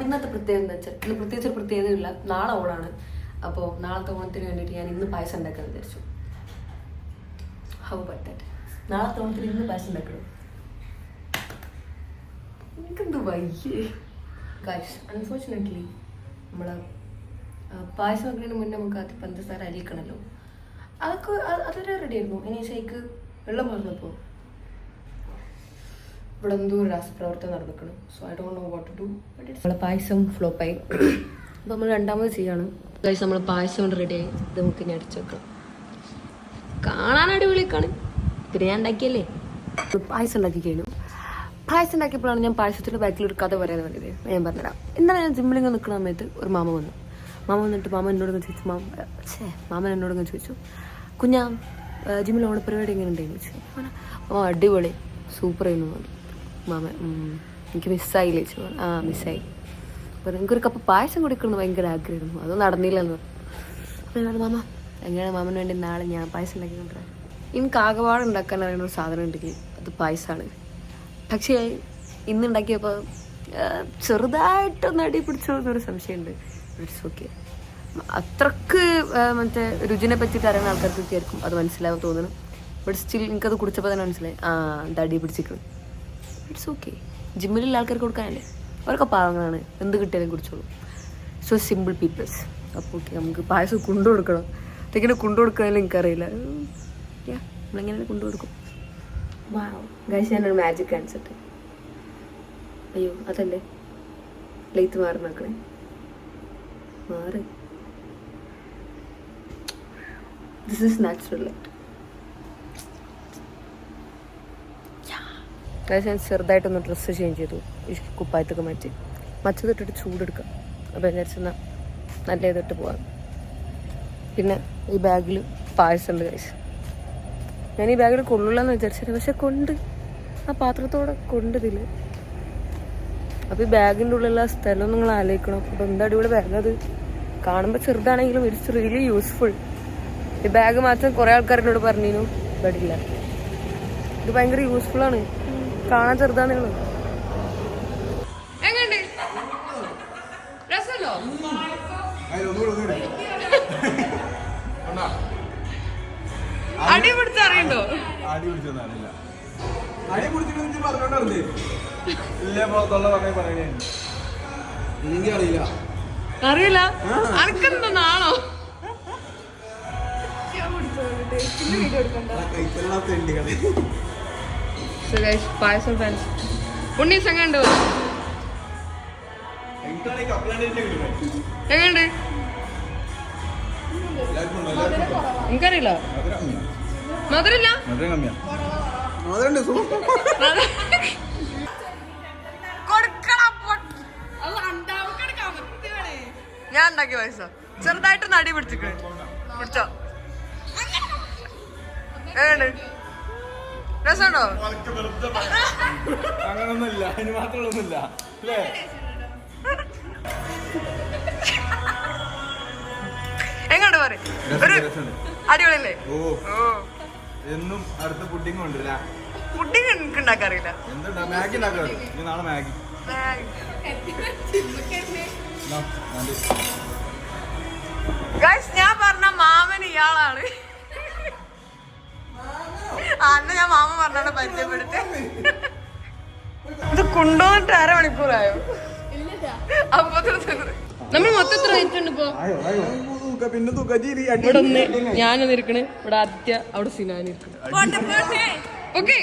ഇന്നത്തെ പ്രത്യേകത എന്താ വെച്ചാൽ ഇന്ന് പ്രത്യേകിച്ച് ഒരു പ്രത്യേകതയില്ല, നാളെ ഓണാണ്. അപ്പോൾ നാളത്തെ ഓണത്തിന് വേണ്ടിയിട്ട് ഞാൻ ഇന്ന് പായസം ഉണ്ടാക്കാൻ വിചാരിച്ചു. How about that? നാളത്തെ ഓണത്തിന് ഇന്ന് പായസം ഉണ്ടാക്കണം. എനിക്കെന്ത് വയ്യേ ഗൈസ്. അൺഫോർച്ചുനേറ്റ്ലി നമ്മൾ പായസം വെക്കുന്നതിന് മുന്നേ നമുക്ക് അത് പഞ്ചസാര അരിയിക്കണമല്ലോ. അതൊക്കെ അതൊരു റെഡി ആയിരുന്നു. ഇനി ശേക്ക് വെള്ളം പറഞ്ഞപ്പോൾ ഇവിടെ എന്തോ ഒരു രാസപ്രവർത്തനം നടന്നിക്കണം. So I don't know what to do. നമ്മളെ പായസം ഫ്ലോപ്പായി. അപ്പോൾ നമ്മൾ രണ്ടാമത് ചെയ്യാണ് ഗൈസ്. നമ്മൾ പായസം കൊണ്ട് റെഡിയായി. ഇത് നമുക്ക് ഇനി അടിച്ചു വെക്കാം. കാണാൻ അടിപൊളിയൊക്കെയാണ്. പിന്നെ ഞാൻ ഉണ്ടാക്കിയല്ലേ. പായസം ഉണ്ടാക്കി കഴിഞ്ഞു. പായസം ഉണ്ടാക്കിയപ്പോഴാണ് ഞാൻ പായസത്തിൻ്റെ ബാക്കിൽ ഒരു കഥ പറയാൻ വേണ്ടിയത്. ഞാൻ പറഞ്ഞുതരാം. എന്താണ്, ഞാൻ ജിമ്മിലിങ്ങ് നിൽക്കുന്ന സമയത്ത് ഒരു മാമ വന്നിട്ട് മാമ എന്നോടൊന്ന് ചോദിച്ചു. മാമൻ എന്നോടൊന്ന് ചോദിച്ചു, കുഞ്ഞാ ജിമ്മിൽ ഓണപ്പരിപാടി എങ്ങനെ ഉണ്ടെന്ന് ചോദിച്ചു. അടിപൊളി സൂപ്പർ ആയിരുന്നു മാമ. എനിക്ക് മിസ്സായില്ലേ ചോദിച്ചു. മിസ്സായി. അപ്പോൾ നിങ്ങൾക്കൊരു കപ്പ് പായസം കുടിക്കണം ഭയങ്കര ആഗ്രഹമായിരുന്നു, അത് നടന്നില്ലെന്ന് പറഞ്ഞു. അപ്പോൾ ഞാൻ മാമ എങ്ങനെയാണ് മാമന് വേണ്ടി നാളെ ഞാൻ പായസം ഉണ്ടാക്കി കൊണ്ടുവരാം. എനിക്ക് ആകെപാട് ഉണ്ടാക്കാൻ അറിയുന്ന ഒരു സാധനം ഉണ്ടെങ്കിൽ അത് പായസമാണ്. പക്ഷേ ഇന്നുണ്ടാക്കിയപ്പോൾ ചെറുതായിട്ടൊന്ന് അടി പിടിച്ചോ എന്നൊരു സംശയമുണ്ട്. It's okay. അത്രക്ക് മറ്റേ രുചിനെ പറ്റിയിട്ട് അറിയുന്ന ആൾക്കാർക്കൊക്കെ ആയിരിക്കും അത് മനസ്സിലാവും തോന്നുന്നു. ബട്ട് സ്റ്റിൽ എനിക്കത് കുടിച്ചപ്പോൾ തന്നെ മനസ്സിലായി ഇത് അടി പിടിച്ചിരിക്കണം. It's okay. ജിമ്മിലുള്ള ആൾക്കാർക്ക് കൊടുക്കാനല്ലേ, അവരൊക്കെ പാവങ്ങളാണ്, എന്ത് കിട്ടിയാലും കുടിച്ചോളൂ. So simple peoples. അപ്പോൾ ഓക്കെ, നമുക്ക് പായസം കൊണ്ടു കൊടുക്കണം. അതെങ്ങനെ കൊണ്ടു കൊടുക്കാനും എനിക്കറിയില്ല. നമ്മളെങ്ങനെ കൊണ്ടു കൊടുക്കും. ഗൈസ്, ഞാനൊരു മാജിക് കാണിച്ചിട്ട്. അയ്യോ അതല്ലേ ലൈറ്റ് മാറി മാറ്. This is natural light. Guys, ഞാൻ ചെറുതായിട്ടൊന്ന് ഡ്രസ്സ് ചേഞ്ച് ചെയ്തു. ഈ കുപ്പായത്തൊക്കെ മാറ്റി മച്ചതിട്ടിട്ട് ചൂടെടുക്കാം. അപ്പോൾ വിചാരിച്ചെന്നാൽ നല്ല ഇതിട്ട് പോവാം. പിന്നെ ഈ ബാഗിൽ പായസം ഉണ്ട് ഗൈസ്. ഞാൻ ഈ ബാഗിൽ കൊള്ളില്ലെന്ന് വിചാരിച്ചിട്ട്, പക്ഷെ ആ പാത്രത്തോടെ കൊണ്ടിതില്ല. അപ്പോൾ ഈ ബാഗിൻ്റെ ഉള്ളിലുള്ള സ്ഥലം നിങ്ങൾ ആലോചിക്കണം. അപ്പോൾ എന്താ അടിപൊളി ബാഗ് അത്. കാണുമ്പോൾ ചെറുതാണെങ്കിലും ഇറ്റ്സ് റിയലി യൂസ്ഫുൾ. ഈ ബാഗ് മാറ്റാൻ കുറേ ആൾക്കാരോട് പറഞ്ഞിരുന്നു, ബട്ടില്ല. ഇത് ഭയങ്കര യൂസ്ഫുള്ളാണ്. കാണാൻ ചെറുതാണെങ്കിലും അടി പിടിച്ചറിയണ്ടോ? അറിയില്ല. അനക്കെന്താണോ പായസം ഫാൻസ് ഉണ്ണീസ് എങ്ങണ്ട് എങ്ങണ്ട് എനിക്കറിയില്ല. മധുരല്ല, ഞാൻ ഉണ്ടാക്കിയ പായസം ചെറുതായിട്ട് നടി പിടിച്ചിട്ട് പിടിച്ചോ. എങ്ങണ്ട് രസമുണ്ടോ? അങ്ങനൊന്നുമില്ല, അതിന് മാത്രമൊന്നുമില്ല അല്ലേ? എങ്ങോട്ട് പറയും അടിപൊളിയല്ലേ? എന്നും അടുത്ത പുഡിങ് കൊണ്ടില്ല. പുഡിങ് എനിക്ക് ഉണ്ടാക്കാറില്ല. എന്താ മാഗി ഉണ്ടാക്കാറ്? ഇനി നാളെ മാഗി. ഞാൻ പറഞ്ഞ മാമൻ ഇയാളാണ്. അന്ന് ഞാൻ മാമ പറഞ്ഞാണ് പരിചയപ്പെടുത്തി. ഇത് കൊണ്ടുവന്നിട്ട് 1/2 മണിക്കൂറായോ? അപ്പൊ നമ്മൾ മൊത്തത്തിൽ റേറ്റുണ്ട് ഇപ്പൊ. ഇവിടെ ഒന്ന് ഞാനൊന്ന് ഇരിക്കണേ, ഇവിടെ ആദ്യ അവിടെ സിനാനിരിക്കണേ. ഓക്കെ.